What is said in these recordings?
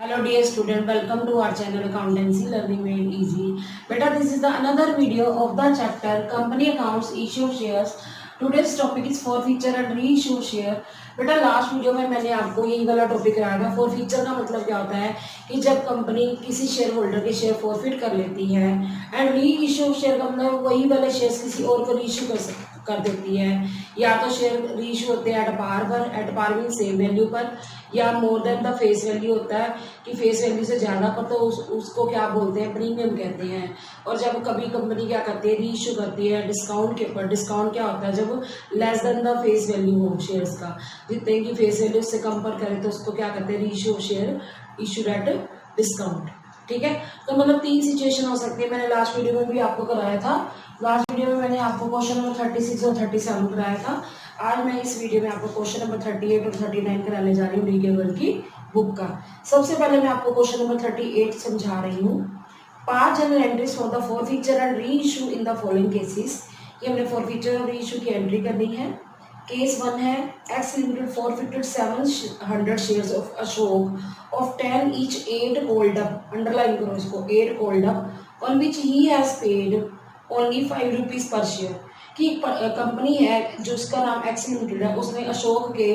Hello dear student, welcome to our channel Accountancy Learning Made Easy. Beta, this is the another video of the chapter Company Accounts Issue Shares. Today's topic is forfeiture and reissue share. बेटा last video में मैंने आपको यही वाला topic कराया था। Forfeiture का मतलब क्या होता है कि जब कंपनी किसी शेयर होल्डर के शेयर फॉरफिट कर लेती है, एंड री इशू शेयर का मतलब वही वाले शेयर्स किसी और को री इशू कर देती है। या तो शेयर री इशू होते हैं at par mean same value पर, या more than the face value होता है कि फेस वैल्यू से ज़्यादा पर, तो उसको क्या बोलते हैं, प्रीमियम कहते हैं। और जब कभी कंपनी क्या करती है, री इशू करती है डिस्काउंट के ऊपर। डिस्काउंट क्या होता है, जब less than the face value हो शेयर्स का, जितने की फेस वैल्यू से कंपेयर करें तो उसको क्या कहते हैं, री issue share issued at discount. ठीक है, तो मतलब तीन सिचुएशन हो सकती है। मैंने लास्ट वीडियो में भी आपको कराया था। लास्ट वीडियो में मैंने आपको क्वेश्चन नंबर 36 और 37 कराया था। आज मैं इस वीडियो में आपको क्वेश्चन नंबर 38 और 39 कराने जा रही हूँ डी के वर्ल्ड की बुक का। सबसे पहले मैं आपको क्वेश्चन नंबर 38 समझा रही हूँ। 5 general entries for the forfeiture and reissue in the following cases. ये हमने फॉरफीचर और री इशू की एंट्री करनी है। केस 1 है, x limited forfeited 700 shares of Ashok of 10 each 8 called up, underline करो इसको, 8 called up on which he has paid only 5 rupees per share. कि कंपनी है जो उसका नाम एक्स लिमिटेड है, उसने अशोक के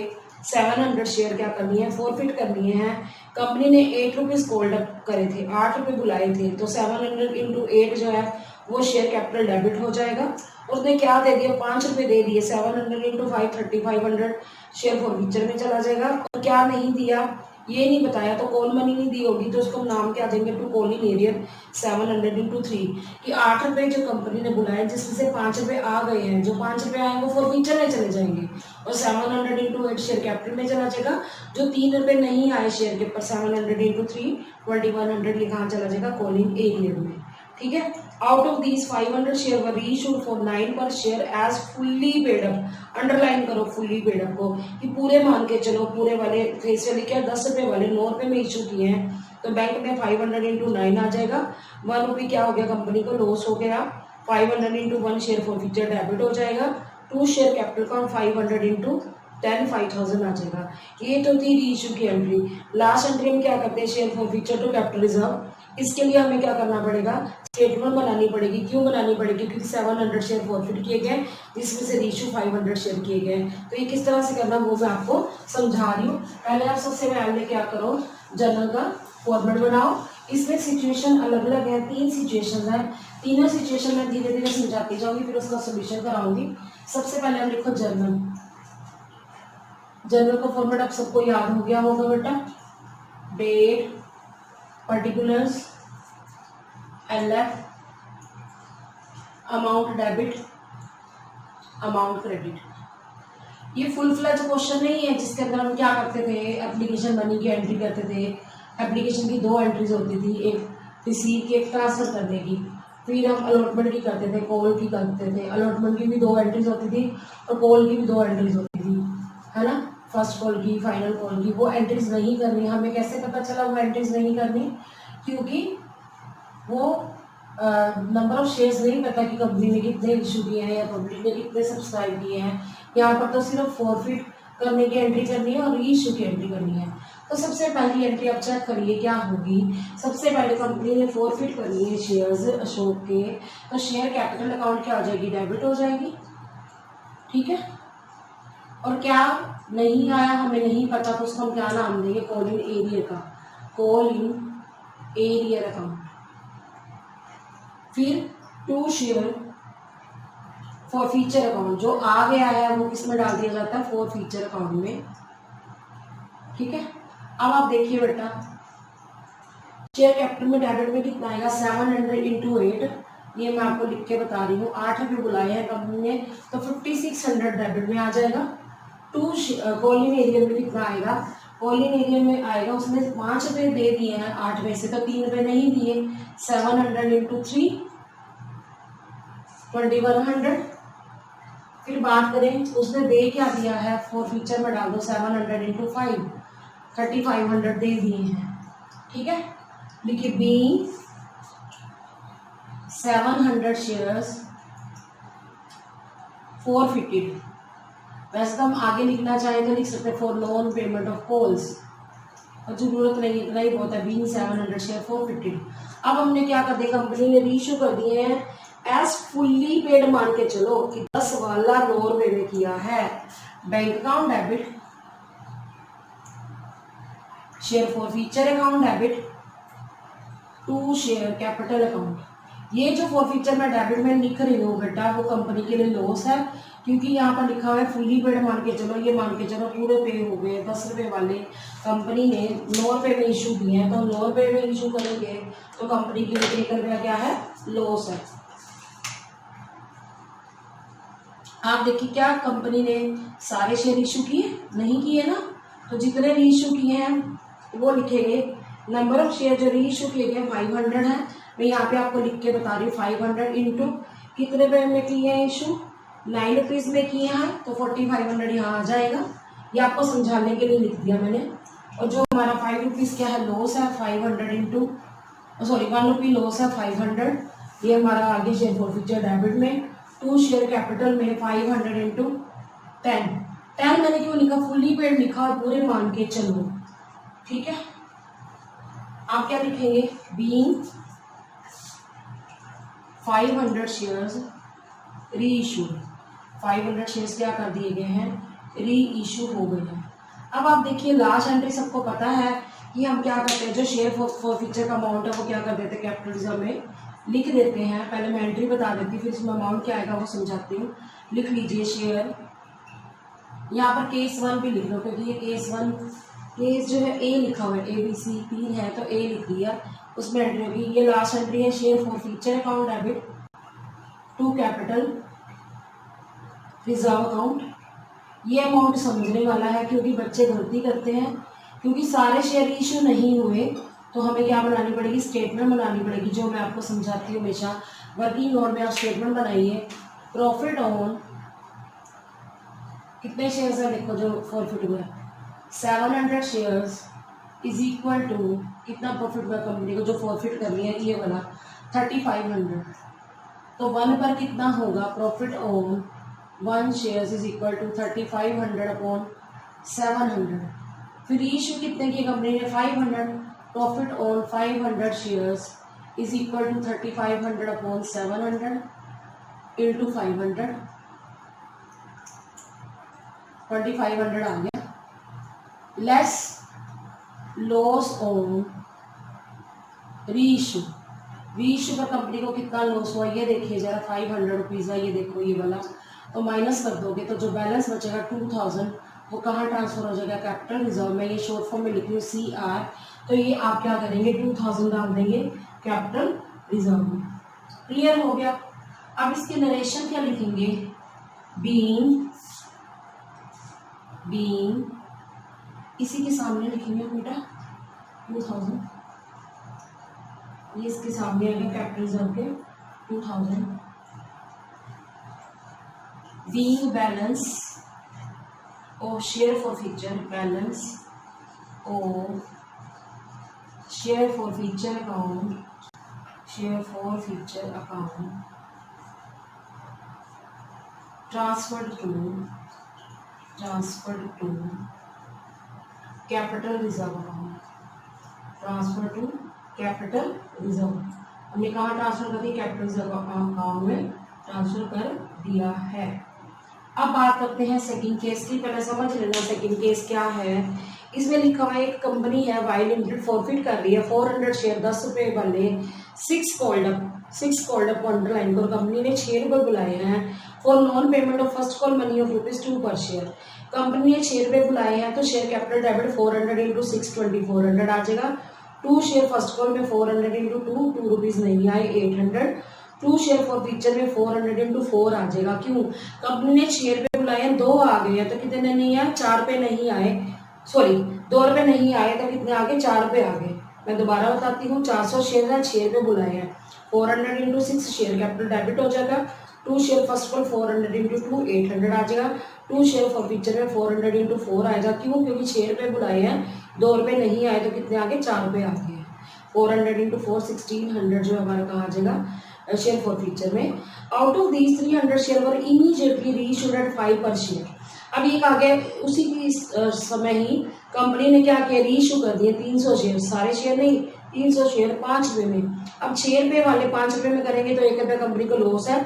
700 शेयर क्या करनी है, फॉरफिट करनी है। कंपनी ने 8 रुपीज कॉल्ड अप करे थे, 8 रुपये बुलाए थे, तो 700 इंटू 8 जो है वो शेयर कैपिटल डेबिट हो जाएगा। उसने क्या दे दिया, 5 रुपये दे दिए, 700 इंटू 530 शेयर फॉरफीचर में चला जाएगा। और क्या नहीं दिया ये नहीं बताया, तो कॉल मनी नहीं दी होगी, तो उसको नाम क्या देंगे, to call in arrear 700 into 3 कि 8 रुपये जो कंपनी ने बुलाए जिसमें से 5 रुपये आ गए हैं, जो 5 रुपये आए वो फॉरफीचर में चले जाएंगे और 700 इंटू 8 शेयर कैपिटल में चला जाएगा। जो 3 रुपये नहीं आए शेयर के ऊपर, 700 इंटू 3 2100 ये कहाँ चला जाएगा, कॉल इन एरियर में। ठीक है, out of these 500 share were reissued for 9 per share as fully paid up. Underline करो फुल्ली पेड अप को, कि पूरे मान के चलो, पूरे वाले फेस वैल्यू क्या 10 रुपये वाले 9 रुपये में इशू किए हैं, तो बैंक में 500 इंटू 9 आ जाएगा। 1 रुपये क्या हो गया, कंपनी को लॉस हो गया। 500 इंटू 1 शेयर फॉरफीचर डेबिट हो जाएगा। 2 शेयर कैपिटल का 500 इंटू 10 5000 आ जाएगा। ये तो थी री इशू की एंट्री। लास्ट एंट्री में क्या करते हैं, share forfeiture to capital reserve. इसके लिए हमें क्या करना पड़ेगा, स्टेटमेंट बनानी पड़ेगी। क्यों बनानी पड़ेगी, क्योंकि 700 शेयर फॉरफिट किए गए जिसमें से रीइशू 500 शेयर किए गए। तो ये किस तरह से करना वो मैं आपको समझा रही हूँ। पहले आप सबसे पहले क्या करो, जर्नल का फॉर्मेट बनाओ। इसमें सिचुएशन अलग अलग है, 3 सिचुएशन है। तीनों सिचुएशन में धीरे धीरे समझाती जाऊंगी, फिर उसका सोल्यूशन कराऊंगी। सबसे पहले हम लिखो जर्नल। जर्नल का फॉर्मेट आप सबको याद हो गया होगा बेटा, date, particulars, LF, amount debit, amount credit. ये फुल फ्लैज क्वेश्चन नहीं है जिसके अंदर हम क्या करते थे, एप्लीकेशन मनी की एंट्री करते थे। एप्लीकेशन की 2 एंट्रीज होती थी, एक रिसीव की, एक ट्रांसफर करने की। फिर हम अलॉटमेंट की करते थे, कॉल की करते थे। अलॉटमेंट की भी 2 एंट्रीज होती थी और कॉल की भी 2 एंट्रीज होती थी, है ना। फर्स्ट कॉल की, फाइनल कॉल की। वो एंट्रीज नहीं करनी। हमें कैसे पता चला वो एंट्रीज नहीं करनी, क्योंकि वो नंबर ऑफ शेयर्स नहीं पता कि कंपनी ने कितने इशू किए हैं या पब्लिक ने कितने सब्सक्राइब किए हैं। यहाँ पर तो सिर्फ फॉरफिट करने की एंट्री करनी है और री इशू की एंट्री करनी है। तो सबसे पहली एंट्री आप चेक करिए क्या होगी। सबसे पहले कंपनी ने फॉरफिट करनी है शेयर्स अशोक के, तो शेयर कैपिटल अकाउंट क्या हो जाएगी, डेबिट हो जाएगी। ठीक है, और क्या नहीं आया हमें नहीं पता, तो उसको हम क्या नाम देंगे, कॉल इन एरियर का, कॉल इन एरियर अकाउंट। फिर 2 शेयर फॉरफीचर अकाउंट, जो आ गया है वो किस में डाल दिया जाता है, फॉरफीचर अकाउंट में। ठीक है, अब आप देखिए बेटा, शेयर कैपिटल में डेबिट में कितना आएगा, 700 इंटू 8। ये मैं आपको लिख के बता रही हूँ। 8 रुपये बुलाए हैं कंपनी ने, तो 5600 डेबिट में आ जाएगा। 2 कॉल इन एरियर में कितना आएगा, कॉल इन एरियर में आएगा, उसने 5 रुपये दे दिए हैं 8 में से, तो 3 रुपये नहीं दिए। 700 इंटू 3 2100। फिर बात करें उसने दे क्या दिया है, फॉरफीचर में डाल दो 700 इंटू 5 3500 दे दिए हैं। ठीक है, लिखिए बी 700 शेयर्स फॉरफिटेड। वैसे तो हम आगे लिखना चाहें तो लिख सकते हैं for non payment of calls, और जरूरत नहीं, इतना ही बहुत है। Being 700 share forfeited. अब हमने क्या कर दिया, कंपनी ने रीइश्यू कर दिए हैं एज फुल्ली पेड, मान के चलो कि 10 वाला 9 रुपए में किया है। Bank account debit, share forfeiture account debit to share capital account. ये जो फॉरफीचर मैं डेबिट में लिख रही हूँ बेटा, वो कंपनी के लिए लॉस है, क्योंकि यहाँ पर लिखा हुआ है फुली पेड। मान के चलो, ये मान के चलो पूरे पे हो गए। 10 रुपए वाले कंपनी ने 9 रुपए में इशू किए हैं, तो 9 रुपए में इशू करेंगे तो कंपनी के लिए 1 रुपया क्या है, लॉस है। आप देखिए, क्या कंपनी ने सारे शेयर इशू किए? नहीं किए ना। तो जितने री इशू किए हैं वो लिखेंगे। नंबर ऑफ शेयर जो री इशू किए गए 500 है। मैं यहाँ पे आपको लिख के बता रही हूँ 500 इंटू कितने रुपए में किए हैं इशू, 9 रुपीज़ में किए हैं, तो 4500 यहाँ आ जाएगा। ये आपको समझाने के लिए लिख दिया मैंने। और जो हमारा 5 रुपीज़ क्या है, लॉस है 500 इंटू 1 रुपी लॉस है 500। ये हमारा आगे शेयर फॉरफीचर डेबिट में टू शेयर कैपिटल में 500 इंटू 10 मैंने क्यों लिखा, फुल्ली पेड लिखा और पूरे मान के चलो, ठीक है। आप क्या लिखेंगे, बीइंग 500 शेयर्स री इशू। 500 शेयर्स क्या कर दिए गए हैं, री इशू हो गए हैं। अब आप देखिए लास्ट एंट्री सबको पता है कि हम क्या करते हैं, जो शेयर फॉरफीचर का अमाउंट है वो क्या कर देते हैं, कैपिटल रिजर्व में लिख देते हैं। पहले मैं एंट्री बता देती, फिर इसमें अमाउंट क्या आएगा वो समझाती हूँ। लिख लीजिए शेयर, यहाँ पर केस 1 भी लिख लो, क्योंकि ये केस 1, केस जो है ए लिखा हुआ है, ABC 3 है तो ए लिख दिया, उसमें एंट्री होगी। ये लास्ट एंट्री है share forfeiture account debit to capital reserve account. ये अमाउंट समझने वाला है, क्योंकि बच्चे गलती करते हैं, क्योंकि सारे शेयर इशू नहीं हुए तो हमें क्या बनानी पड़ेगी, स्टेटमेंट बनानी पड़ेगी, जो मैं आपको समझाती हूँ हमेशा। वर्किंग नोट में आप स्टेटमेंट बनाइए। प्रॉफिट ऑन कितने शेयर्स हैं, देखो जो फॉरफिट हुआ 700 शेयर्स इज इक्वल टू कितना प्रॉफिट हुआ कंपनी को जो फॉरफिट करनी है, ये वाला 3500। तो 1 पर कितना होगा, profit on 1 shares is equal to 3500 upon 700। फिर इशू कितने की कंपनी ने, 500। Profit on 500 shares is equal to 3500 upon 700 into 500, 2500 आ गया। Less loss on reissue पर कंपनी को कितना लॉस हुआ, ये देखिए जरा, 500 रुपीज़ है, ये देखो ये वाला, तो माइनस कर दोगे तो जो बैलेंस बचेगा 2000, वो कहाँ ट्रांसफर हो जाएगा, कैपिटल रिजर्व में। ये शॉर्ट फॉर्म में लिखी हूँ CR, तो ये आप क्या करेंगे, 2000 डाल देंगे कैपिटल रिजर्व में। क्लियर हो गया। अब इसके नरेशन क्या लिखेंगे, बीइंग इसी के सामने लिखेंगे बेटा 2000, ये इसके सामने आएगा कैपिटल रिजर्व के 2000। Being balance of share forfeiture, balance of share forfeiture account, share forfeiture account transferred to capital reserve account, transfer to capital reserve. हमने कहाँ ट्रांसफर कर दिया, कैपिटल रिजर्व अकाउंट में ट्रांसफर कर दिया है। अब बात करते हैं सेकंड केस की। पहले समझ लेना सेकंड केस क्या है। इसमें लिखा हुआ है एक कंपनी है वाई लिमिटेड फॉरफिट कर रही है 400 शेयर 10 रुपए वाले 6 कॉल्ड अप अंडरलाइन को कंपनी ने 6 रुपए बुलाए हैं for non payment of first call money of ₹2 पर शेयर। कंपनी ने 6 रुपए बुलाए हैं तो शेयर कैपिटल डेबिट 400 इंटू 6 2400 आ जाएगा। 2 शेयर फर्स्ट कॉल में 400 इंटू 2 रुपीज़ नहीं आए 800। 2 शेयर फॉरफीचर में 400 इंटू 4 आ जाएगा। क्यों, कंपनी ने 6 रुपए बुलाए हैं, 2 आ गए हैं तो कितने नहीं आए, 4 रुपए नहीं आए, सॉरी 2 रुपए नहीं आए तो कितने आ गए, 4 रुपए आ गए। मैं दोबारा बताती हूँ, 400 शेयर है, 6 रुपए बुलाए हैं, 400 इंटू 6 शेयर कैपिटल डेबिट हो जाएगा। 2 शेयर फर्स्ट कॉल 400 इंटू 2 800 आ जाएगा। 2 शेयर फॉरफीचर में 400 इंटू 4 आएगा। क्यों, क्योंकि 6 रुपए बुलाए हैं, 2 रुपए नहीं आए तो कितने आ गए, 4 रुपए आ गए। 400 इंटू 4 1600 जो हमारा कहा जाएगा शेयर फॉरफीचर में। Out of these 300 share were immediately reissued at 5 per share. अब ये कहा गया उसी की समय ही कंपनी ने क्या किया, रीइशू कर दिए 300 शेयर, सारे शेयर नहीं 300 शेयर 5 रुपये में। अब 6 रुपये वाले 5 रुपये में करेंगे तो 1 रुपये कंपनी को लॉस है।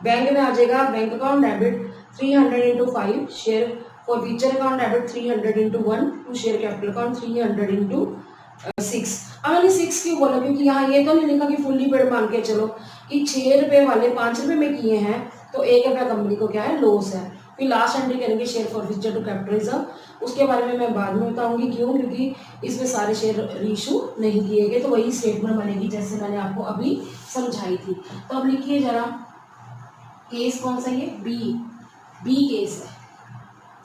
बैंक में आ जाएगा bank account debit 300 into 5 share forfeiture account debit 300 into 1 to share capital account 300 into 6। अब मैंने 6 क्यों बोला, क्योंकि यहाँ ये तो नहीं लिखा कि फुल्ली पेड मान के चलो कि 6 रुपये वाले 5 रुपये में किए हैं तो 1 रुपया कंपनी को क्या है, लॉस है। फिर लास्ट एंट्री करेंगे share forfeiture to capital reserve, उसके बारे में मैं बाद में बताऊंगी क्यों, क्योंकि इसमें सारे शेयर रीइशू नहीं किए गए, तो वही स्टेटमेंट बनेगी जैसे मैंने आपको अभी समझाई थी। तो अब लिखिए जरा, केस कौन सा, ये बी केस है,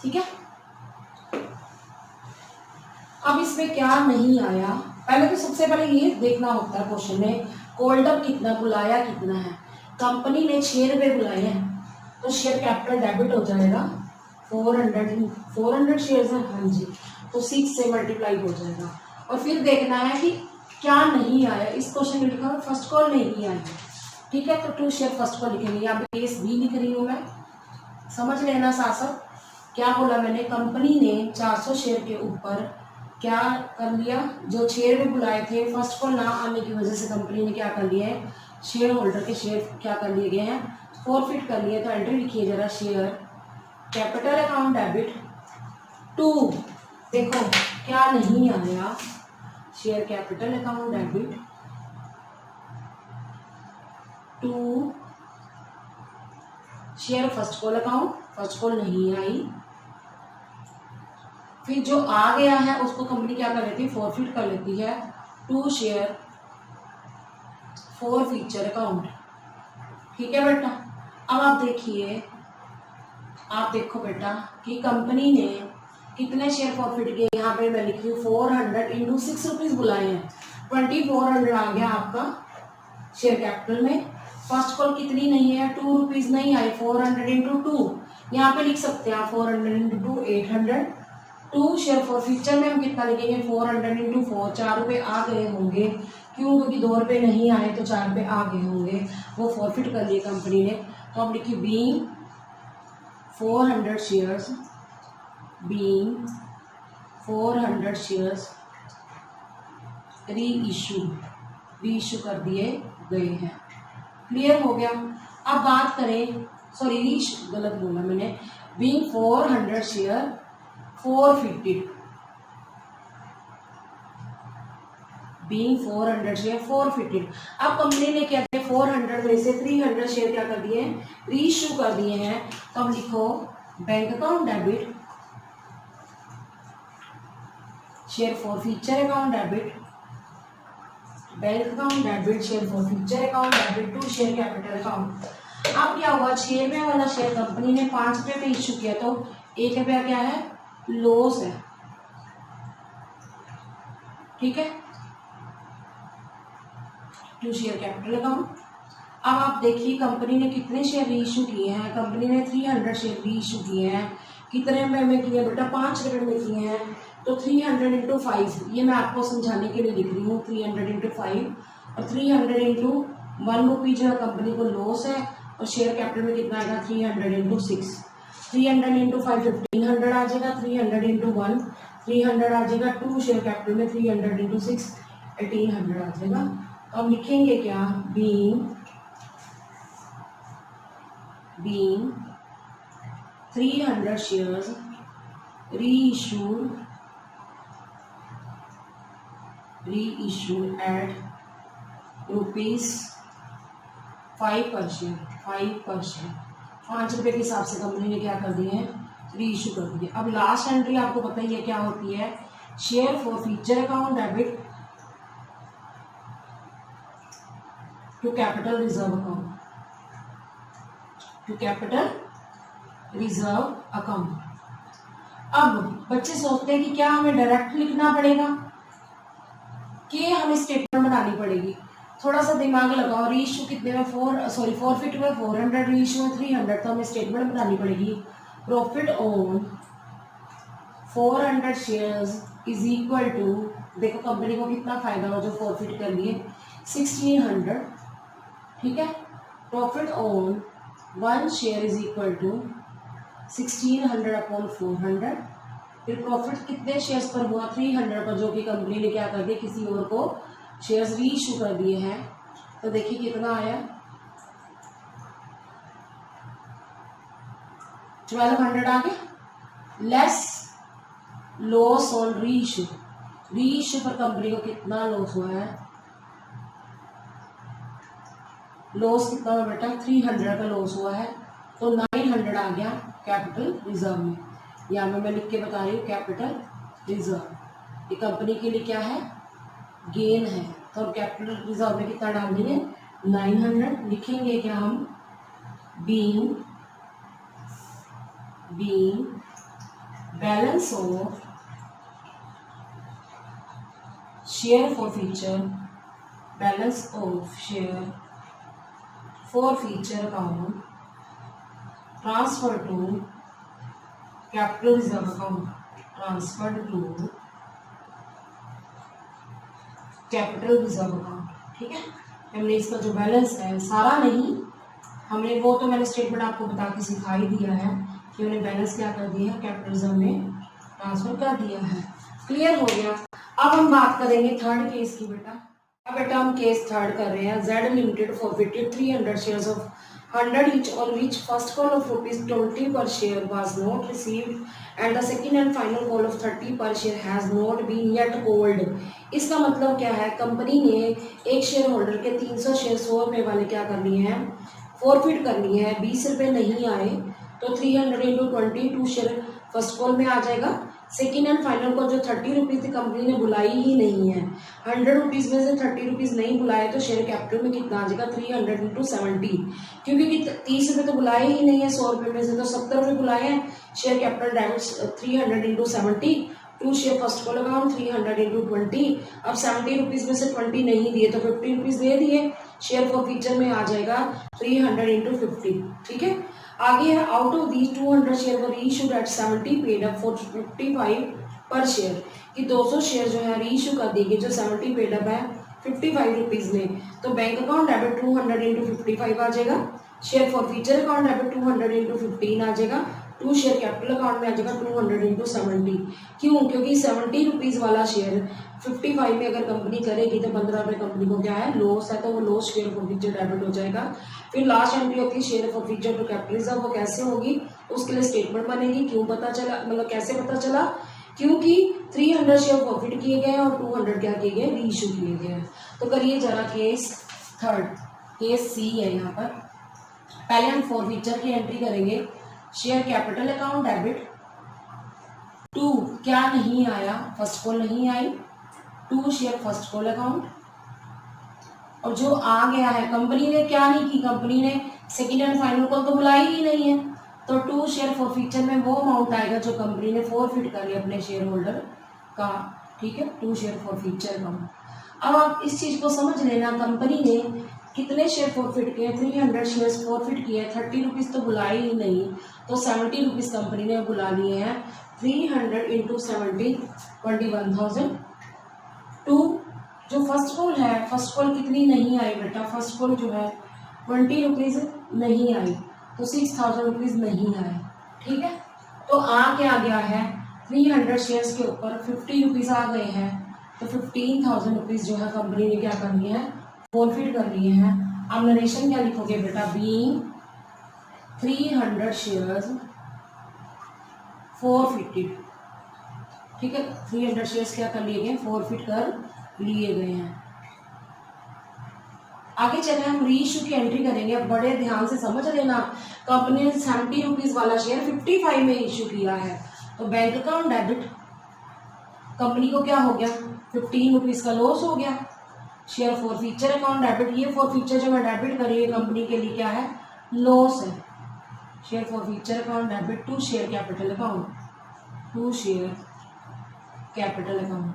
ठीक है। अब इसमें क्या नहीं आया, पहले तो सबसे पहले ये देखना होता है क्वेश्चन में कोल्ड अप कितना बुलाया कितना है। कंपनी ने 6 रुपये बुलाए हैं तो शेयर कैपिटल डेबिट हो जाएगा 400 शेयर है, हाँ जी, तो 6 से मल्टीप्लाई हो जाएगा। और फिर देखना है कि क्या नहीं आया, इस क्वेश्चन में लिखा फर्स्ट कॉल नहीं आया, ठीक है, तो 2 शेयर फर्स्ट कॉल लिखेंगे। यहाँ पे केस बी लिख रही हूँ मैं, समझ लेना साथ साथ। क्या बोला मैंने, कंपनी ने 400 शेयर के ऊपर क्या कर लिया, जो 6 रुपये बुलाए थे फर्स्ट कॉल ना आने की वजह से कंपनी ने क्या कर लिया है, शेयर होल्डर के शेयर क्या कर लिए गए हैं, फॉरफिट कर लिए। तो एंट्री लिखिए जरा, share capital account debit to, देखो क्या नहीं आया, share capital account debit to share first call account, first call नहीं आई। फिर जो आ गया है उसको कंपनी क्या कर लेती है, फॉरफिट कर लेती है 2 शेयर फॉर फ्यूचर अकाउंट, ठीक है बेटा। अब आप देखिए, आप देखो बेटा कि कंपनी ने कितने शेयर फॉरफिट किए, यहाँ पे मैं लिख रही हूँ 400 इंटू 6 रुपीज़ बुलाए हैं, 2400 आ गया आपका शेयर कैपिटल में। फर्स्ट कॉल कितनी नहीं है, 2 रुपीज़ नहीं आए, 400 इंटू 2, यहाँ पे लिख सकते हैं आप 400 इंटू 2 800। 2 शेयर फॉर फ्यूचर में हम कितना लिखेंगे, 400 इंटू 4, 4 रुपये आ गए होंगे, क्यों, क्योंकि 2 रुपये नहीं आए तो 4 रुपये आ गए होंगे, वो फॉरफिट कर लिए कंपनी ने। तो अब लिखिए बीइंग 400 शेयर्स, बीइंग 400 शेयर्स री इशू कर दिए गए हैं। क्लियर हो गया। अब बात करें, सॉरी गलत बोला मैंने, being 400 share forfeited, being 400 share forfeited. अब कंपनी ने क्या किया, 400 में से 300 शेयर क्या कर दिए हैं, रीइशू कर दिए हैं। तो अब लिखो bank account debit share forfeiture account debit, bank account debit share forfeiture account debit to share capital account. अब क्या हुआ, 6 रुपये वाला शेयर कंपनी ने 5 रुपये पे इशू किया तो 1 रुपया क्या है, लॉस है, ठीक है, टू शेयर कैपिटल अकाउंट। अब आप देखिए कंपनी ने कितने शेयर रीइशू किए हैं, कंपनी ने 300 शेयर रीइशू किए हैं, कितने रुपये में किए बेटा, 5 रुपये में किए हैं, तो 300 इंटू 5, ये मैं आपको समझाने के लिए लिख रही हूँ, 300 इंटू 5 और 300 इंटू 1 रुपी जो है कंपनी को लॉस है, और शेयर कैपिटल में कितना आएगा 300 इंटू 6, 300 इंटू 5 1500 आ जाएगा, 300 इंटू 1 300 आ जाएगा, 2 शेयर कैपिटल में 300 इंटू 6 1800 आ जाएगा। तो अब लिखेंगे क्या, being 300 shares reissued at ₹5 per share, 5 रुपये के हिसाब से कंपनी ने क्या कर दिए हैं, रीइशू कर दिए। अब लास्ट एंट्री आपको पता ही है क्या होती है, share forfeiture account debit to capital reserve account, to capital reserve account. अब बच्चे सोचते हैं कि क्या हमें डायरेक्ट लिखना पड़ेगा कि हमें स्टेटमेंट बनानी पड़ेगी। थोड़ा सा दिमाग लगाओ, रीइशू कितने में, फॉरफिट में 400, रीइशू में 300, तो हमें स्टेटमेंट बनानी पड़ेगी। Profit on 400 shares is equal to, देखो कंपनी को कितना फायदा हो जो फॉरफिट कर लिए, 1600, ठीक है। Profit on 1 share is equal to 1600 upon 400। फिर प्रॉफिट कितने शेयर्स पर हुआ, 300 पर, जो कि कंपनी ने क्या कर दिया, किसी और को शेयर्स री इशू कर दिए हैं। तो देखिए कितना आया, 1200 आ गया। लेस लॉस ऑन री इशू, री इशू पर कंपनी को कितना लॉस हुआ है, लॉस कितना हुआ बेटा, 300 का लॉस हुआ है। तो 900 आ गया कैपिटल रिजर्व में। यहाँ में मैं लिख के बता रही हूँ कैपिटल रिजर्व, ये कंपनी के लिए क्या है, गेन है। तो कैपिटल रिजर्व में कितना डाल देंगे, 900। लिखेंगे क्या हम, being balance of share forfeiture, balance of share forfeiture account transfer to capital reserve account, transferred to capital reserve account. ठीक है, हमने इसका जो बैलेंस है, सारा नहीं, हमने वो तो मैंने स्टेटमेंट आपको बता के सिखा ही दिया है कि हमने बैलेंस क्या कर दिया है, कैपिटल रिजर्व में ट्रांसफर कर दिया है। क्लियर हो गया। अब हम बात करेंगे थर्ड केस की बेटा। अब बेटा हम केस थर्ड कर रहे हैं। Z limited forfeited 300 shares of 100 each on which first call of ₹20 per share was not received and the second and final call of 30 per share has not been yet called। इसका मतलब क्या है, company ने एक share holder के 300 share 100 रुपये वाले क्या कर लिए हैं, फॉरफिट कर लिए हैं। 20 रुपये नहीं आए तो 300 × 20 2 शेयर फर्स्ट कॉल में आ जाएगा। सेकेंड एंड फाइनल को जो 30 रुपीज़ थी कंपनी ने बुलाई ही नहीं है, 100 रुपीज़ में से 30 रुपीज़ नहीं बुलाए तो शेयर कैपिटल में कितना आ जाएगा, 300 × 70। क्योंकि 30 रुपये तो बुलाए ही नहीं है, 100 रुपये में से तो 70 रुपये बुलाए हैं। Share capital debit 300 × 70, 2 share first call account 300 × 20। अब 70 रुपीज़ में से 20 नहीं दिए तो 50 रुपीज़ दे दिए, शेयर फॉर फ्यूचर में आ जाएगा 300 × 50। ठीक है, आगे है out of these 200 share were reissued at 70 paid up for 55 per share, कि 200 शेयर जो है रीइश्यू कर देंगे जो 70 पेड अप है 55 रुपीज़ में। तो बैंक अकाउंट डेबिट 200 × 55 आ जाएगा, share forfeiture account debit 200 × 15 आ जाएगा, 2 शेयर कैपिटल अकाउंट में आ जाएगा 200 × 70। क्यों, क्योंकि 70 रुपीज़ वाला शेयर 55 में अगर कंपनी करेगी तो 15 रुपये कंपनी को क्या है, लॉस है, तो वो loss share forfeiture debit हो जाएगा। फिर लास्ट एंट्री होती है share forfeiture to capital reserve, वो कैसे होगी, उसके लिए स्टेटमेंट बनेगी। क्यों पता चला, मतलब कैसे पता चला, क्योंकि 300 शेयर प्रॉफिट किए गए और 200 क्या किए गए, रीइश्यू किए गए। तो करिए जरा केस थर्ड, केस सी है यहाँ पर। पहले हम फॉर फ्यूचर की एंट्री करेंगे। शेयर कैपिटल अकाउंट डेबिट 2 क्या नहीं आया, फर्स्ट कॉल नहीं आई, 2 शेयर फर्स्ट कॉल अकाउंट। और जो आ गया है, कंपनी ने क्या नहीं की, कंपनी ने सेकेंड एंड फाइनल कॉल तो बुलाई ही नहीं है, तो 2 शेयर फॉर फ्यूचर में वो अमाउंट आएगा जो कंपनी ने फॉरफिट कर लिया अपने शेयर होल्डर का। ठीक है, 2 शेयर फॉर फ्यूचर अकाउंट। अब आप इस चीज़ को समझ लेना, कंपनी ने कितने शेयर फॉरफिट किए, 300 शेयर्स फॉरफिट किए, 30 रुपीज़ तो बुलाई ही नहीं, तो 70 रुपीज़ कंपनी ने बुला लिए हैं। 300 × 70 21,000। 2 जो फर्स्ट कॉल है, फर्स्ट कॉल कितनी नहीं आई बेटा, फर्स्ट कॉल जो है 20 रुपीज़ नहीं आई, तो 6,000 रुपीज़ नहीं आए। ठीक है, तो क्या गया है, 300 शेयर्स के ऊपर 50 रुपीज़ आ गए हैं, तो 15,000 रुपीज़ जो है कंपनी ने क्या कर लिए हैं, फॉरफिट कर लिए हैं। अब नरेशन क्या लिखोगे बेटा, बीइंग 300 शेयर्स फॉरफिटेड। ठीक है, 300 शेयर्स क्या कर लिए गए, फॉरफिट कर लिए गए हैं। आगे चले हम रीइश्यू की एंट्री करेंगे। अब बड़े ध्यान से समझ लेना, कंपनी ने 70 रुपीज़ वाला शेयर 55 में इश्यू किया है, तो बैंक अकाउंट डेबिट, कंपनी को क्या हो गया, 15 रुपीज़ का लॉस हो गया। Share forfeiture account debit, ये फॉर फ्यूचर जो मैं डेबिट करी है कंपनी के लिए क्या है, लॉस है। Share forfeiture account debit 2 share capital account, 2 share capital account.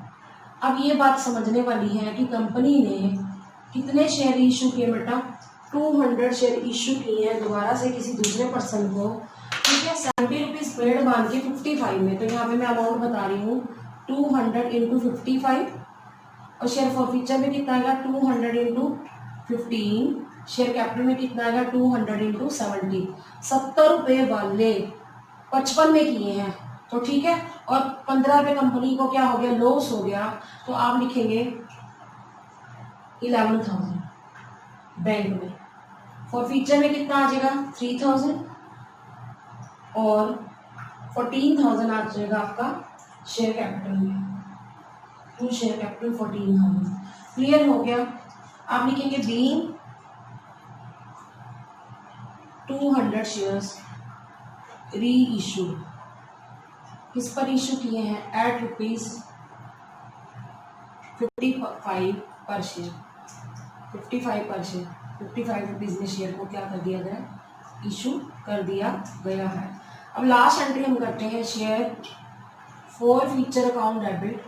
अब ये बात समझने वाली है कि कंपनी ने कितने शेयर इशू किए बेटा, 200 शेयर इशू किए हैं दोबारा से किसी दूसरे पर्सन को। ठीक है, 70 रुपीज़ पेड बांध के 55 में, तो यहाँ पे मैं अमाउंट बता रही हूँ 200 × 55, और शेयर फॉर फ्यूचर में कितना आएगा, 200 × 15, शेयर कैपिटल में कितना आएगा, 200 × 70। 70 रुपये वाले 55 में किए हैं, तो ठीक है। और 15 पे कंपनी को क्या हो गया, लॉस हो गया, तो आप लिखेंगे 11,000 बैंक में। फॉर फ्यूचर में कितना आ जाएगा 3,000 और 14,000 आ जाएगा आपका शेयर कैपिटल में, टू शेयर कैपिटल 14,000। क्लियर हो गया। आप लिखेंगे बीइंग 200 शेयर्स री इशू, किस पर इशू किए हैं, eight ₹55 per share, 55 per share, 55 rupees में शेयर को क्या कर दिया गया, इशू कर दिया गया है। अब लास्ट एंट्री हम करते हैं, share forfeiture account debit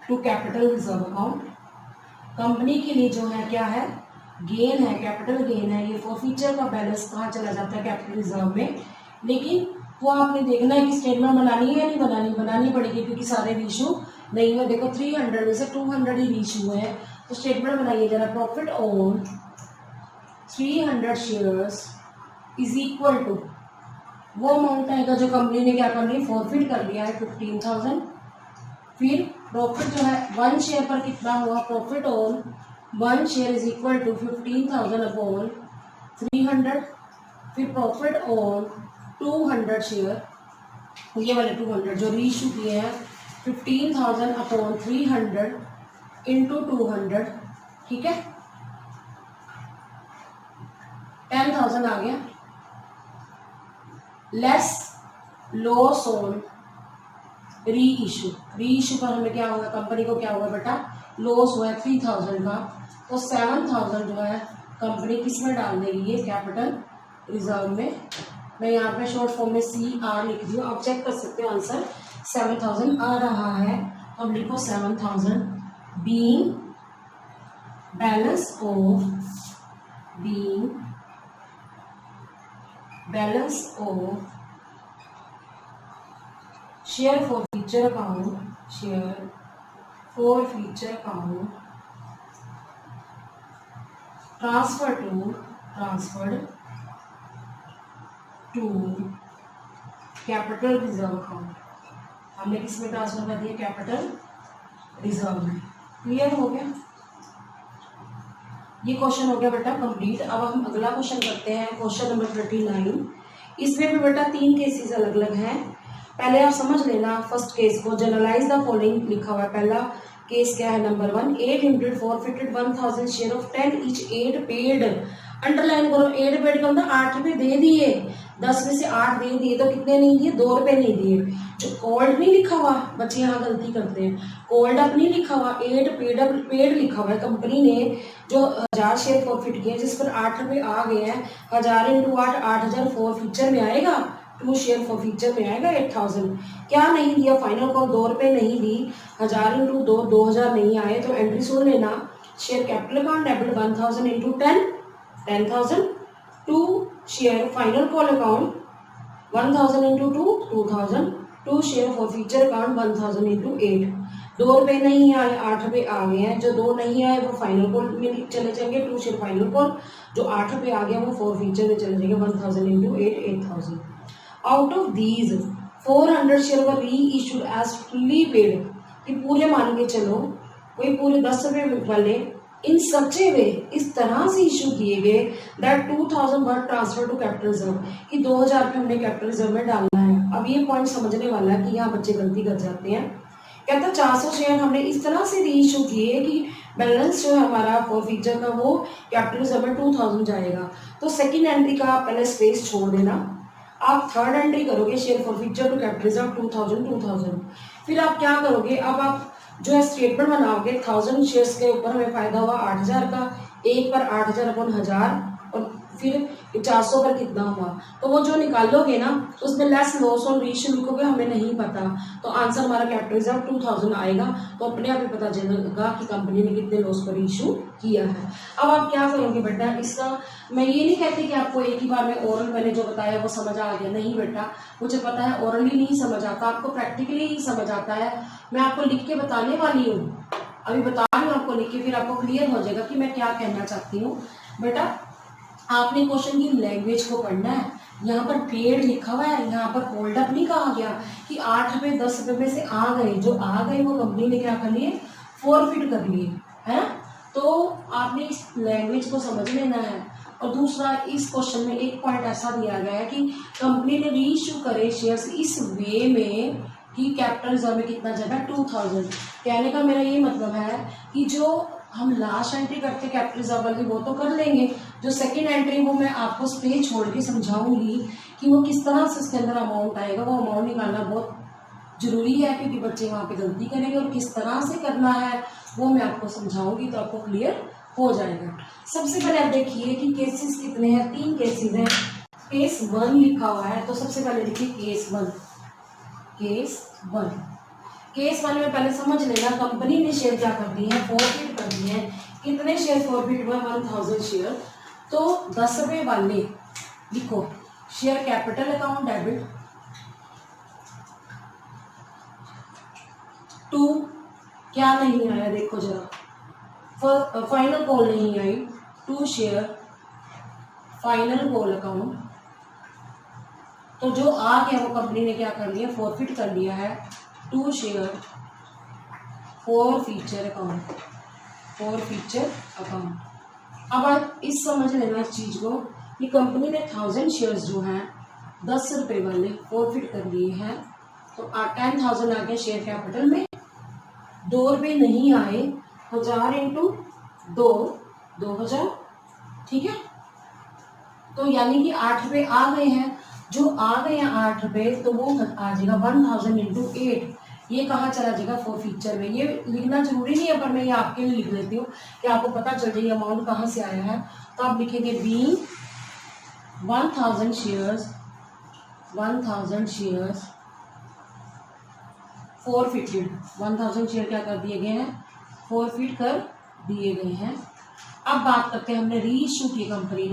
to capital reserve account. Company के लिए जो है क्या है, गेन है, कैपिटल गेन है, ये फॉर फ्यूचर का बैलेंस कहाँ चला जाता है, कैपिटल रिजर्व में। लेकिन वो आपने देखना है कि स्टेटमेंट बनानी है या नहीं बनानी, बनानी पड़ेगी क्योंकि सारे इशू नहीं है। देखो 300 में से 200 ही इशू है, तो स्टेटमेंट बनाइए जरा। Profit on 300 shares is equal to वो अमाउंट आएगा जो कंपनी ने क्या कर लिया, फॉरफिट कर लिया है 15,000। फिर प्रॉफिट जो है 1 शेयर पर कितना हुआ, profit on 1 share is equal to 15,000 upon 300। फिर प्रॉफिट ऑन 200 शेयर, ये वाले 200 जो रीइशू किए हैं, 15,000 अपॉन 300 इंटू 200, ठीक है, 10,000 आ गया। लेस लॉस ऑन री इशू, री इशू पर हमें क्या हुआ, कंपनी को क्या हुआ बेटा, लॉस हुआ है 3,000 का, तो 7,000 जो है कंपनी किस में डाल देगी, ये कैपिटल रिजर्व में। मैं यहाँ पे शॉर्ट फॉर्म में CR लिख दी हूँ, आप चेक कर सकते हो आंसर 7,000 आ रहा है। अब लिखो 7,000 being balance of share forfeiture account, share forfeiture account transferred to capital reserve account. हमने किस में ट्रांसफर कर दिया, कैपिटल रिजर्व में। क्लियर हो गया, ये क्वेश्चन हो गया बेटा कंप्लीट। अब हम अगला क्वेश्चन करते हैं, क्वेश्चन नंबर 39। इसमें भी बेटा 3 केसेस अलग अलग हैं। पहले आप समझ लेना फर्स्ट केस को, जनरलाइज द फॉलोइंग लिखा हुआ है। पहला केस क्या है, number 1, 800 forfeited 1,000 share of 10 each, 8 paid. Underline करो, 8 पेड का मतलब 8 रुपये दे दिए, 10 में से 8 दे दिए, तो कितने नहीं दिए, 2 रुपये नहीं दिए। जो कोल्ड नहीं लिखा हुआ, बच्चे यहाँ गलती करते हैं, कोल्ड अप नहीं लिखा हुआ, 8 पेड लिखा हुआ है। कंपनी ने जो 1000 शेयर फॉरफिट किए जिस पर 8 रुपये आ गए हैं, 1000 इंटू 8, 8,000 फॉर फ्यूचर में आएगा, 2 शेयर फॉर फ्यूचर में आएगा 8,000। क्या नहीं दिया, फाइनल कॉल 2 रुपये नहीं दी, 1000 इंटू 2, 2,000 नहीं आए, तो एंट्री सुन लेना, share capital account debit 1,000 into 10, 10,000, 2 share final call account 1,000 into 2, 2,000, 2 share forfeiture account 1,000 into 8। 2 रुपये नहीं आए, 8 रुपये आ गए हैं, जो 2 नहीं आए वो फाइनल कॉल में चले जाएंगे, 2 शेयर फाइनल कॉल, जो 8 रुपये आ गया वो फॉर फ्यूचर में चले जाएंगे, 1,000 into 8, 8,000। Out of these 400 share वर री इशूड एज फुल्ली पेड, कि पूरे मान के चलो वही पूरे 10 रुपये वाले इन सच ए वे, इस तरह से इशू किए गए that 2,000 were transfer to capital reserve, कि 2,000 रुपये हमने कैपिटल रिजर्व में डालना है। अब ये पॉइंट समझने वाला है कि यहाँ बच्चे गलती कर जाते हैं। कहता 400 शेयर हमने इस तरह से री इशू किए कि बैलेंस जो है हमारा फॉर फ्यूचर का वो कैपिटल रिजर्व में 2,000 जाएगा। तो सेकेंड एंट्री का पहले स्पेस छोड़ देना, आप थर्ड एंट्री करोगे, share forfeiture to capital reserve 2,000, 2,000। फिर आप क्या करोगे, अब आप जो है स्टेटमेंट बनाओगे, 1000 शेयर्स के ऊपर हमें फायदा हुआ 8,000 का, एक पर 8,000 अपन 1000, और फिर 400 पर कितना हुआ, तो वो जो निकालोगे ना उसमें लेस लॉस और रीइशू लिखोगे, हमें नहीं पता, तो आंसर हमारा कैपिटल रिजर्व 2,000 आएगा। तो अपने आप ही पता चलेगा कि कंपनी ने कितने लॉस पर इशू किया है। अब आप क्या करोगे बेटा, इसका मैं ये नहीं कहती कि आपको एक ही बार में ओरल मैंने जो बताया वो समझ आ गया, नहीं बेटा, मुझे पता है ओरली नहीं समझ आता, आपको प्रैक्टिकली ही समझ आता है। मैं आपको लिख के बताने वाली हूँ, अभी बता रही हूँ आपको लिख के, फिर आपको क्लियर हो जाएगा कि मैं क्या कहना चाहती हूँ। बेटा आपने क्वेश्चन की लैंग्वेज को पढ़ना है, यहाँ पर पेड लिखा हुआ है, यहाँ पर होल्ड अप नहीं कहा गया कि 8 रुपये 10 रुपये में से आ गए, जो आ गए वो कंपनी ने क्या कर लिए, फॉरफिट कर लिए, है ना। तो आपने इस लैंग्वेज को समझ लेना है। और दूसरा, इस क्वेश्चन में एक पॉइंट ऐसा दिया गया है कि कंपनी ने री इशू करे शेयर्स इस वे में कि कैपिटल रिजर्व में कितना जगह 2000। कहने का मेरा ये मतलब है कि जो हम लास्ट एंट्री करते कैपिटल रिजर्व वाली वो तो कर लेंगे, जो सेकंड एंट्री वो मैं आपको स्पेस छोड़ के समझाऊंगी कि वो किस तरह से उसके अंदर अमाउंट आएगा। वो अमाउंट निकालना बहुत जरूरी है क्योंकि बच्चे वहाँ पे गलती करेंगे, और किस तरह से करना है वो मैं आपको समझाऊंगी तो आपको क्लियर हो जाएगा। सबसे पहले आप देखिए कि केसेस कितने हैं, 3 केसेस हैं। केस 1 लिखा हुआ है, तो सबसे पहले देखिए केस 1। केस 1 में पहले समझ लेना, कंपनी ने शेयर क्या कर दी है, फॉरफिट कर दी है। कितने शेयर फॉरफिट हुआ, 1000 शेयर। तो 10 रुपये वाले लिखो, share capital account debit to, क्या नहीं आया देखो जरा, फाइनल कॉल नहीं आई, to share final call account. तो जो आ गया वो कंपनी ने क्या कर लिया, फॉरफिट कर लिया है, to share forfeiture account. अब आप इस समझ लेना इस चीज को कि कंपनी ने 1000 शेयर्स जो हैं 10 रुपये वाले फॉरफिट कर लिए हैं। तो 10,000 आ गए शेयर कैपिटल में, 2 रुपये नहीं आए, 1000 इंटू 2, 2000, ठीक है। तो यानी कि 8 रुपये आ गए हैं, जो आ गए हैं 8 रुपये, तो वो आ जाएगा 1000 इंटू 8। ये कहाँ चला जाएगा, फॉर फीचर में। ये लिखना जरूरी नहीं है पर मैं ये आपके लिए लिख लेती हूँ कि आपको पता चल जाए अमाउंट कहाँ से आया है। तो आप लिखेंगे बीइंग 1000 शेयर्स फॉरफिटेड। 1000 शेयर क्या कर दिए गए हैं, फॉरफिट कर दिए गए हैं। अब बात करते हैं, हमने री इशू की कंपनी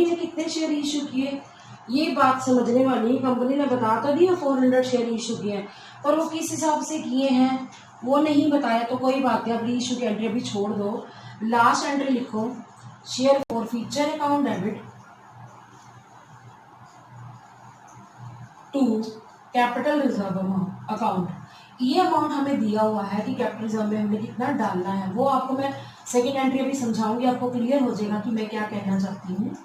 ने कितने शेयर इशू किए, ये बात समझने वाली। कंपनी ने बता तो दिया 400 शेयर इशू किए हैं, पर वो किस हिसाब से किए हैं वो नहीं बताया। तो कोई बात नहीं, अब री इशू की एंट्री अभी छोड़ दो। लास्ट एंट्री लिखो, share forfeiture account debit to capital reserve account. ये अमाउंट हमें दिया हुआ है कि कैपिटल रिजर्व में हमें कितना डालना है, वो आपको मैं सेकेंड एंट्री अभी समझाऊंगी, आपको क्लियर हो जाएगा कि मैं क्या कहना चाहती हूँ।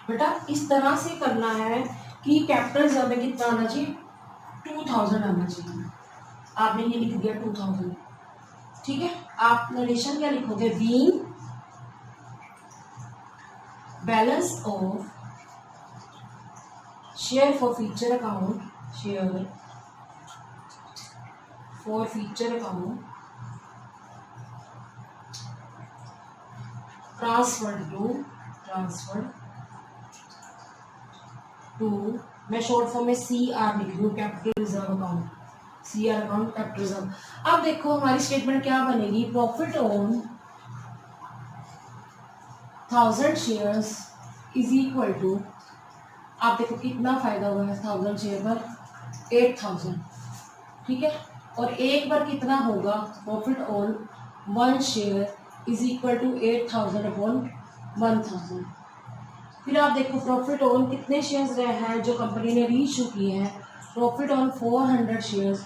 बेटा इस तरह से करना है कि कैपिटल रिजर्व में कितना आना चाहिए, 2000 आना चाहिए। आपने ये लिख दिया 2000, ठीक है। आप नरेशन क्या लिखोगे, being balance of share forfeiture account transferred to मैं शॉर्ट फॉर्म में CR लिख रही हूँ, capital reserve account, CR account capital reserve. अब देखो हमारी स्टेटमेंट क्या बनेगी, profit on 1000 shares is equal to, आप देखो कितना फायदा हुआ है 1000 शेयर पर, 8000, ठीक है। और एक बार कितना होगा, profit on 1 share is equal to 8000 upon 1000। फिर आप देखो प्रॉफिट ऑन कितने शेयर्स रहे हैं जो कंपनी ने री इशू किए हैं, profit on 400 shares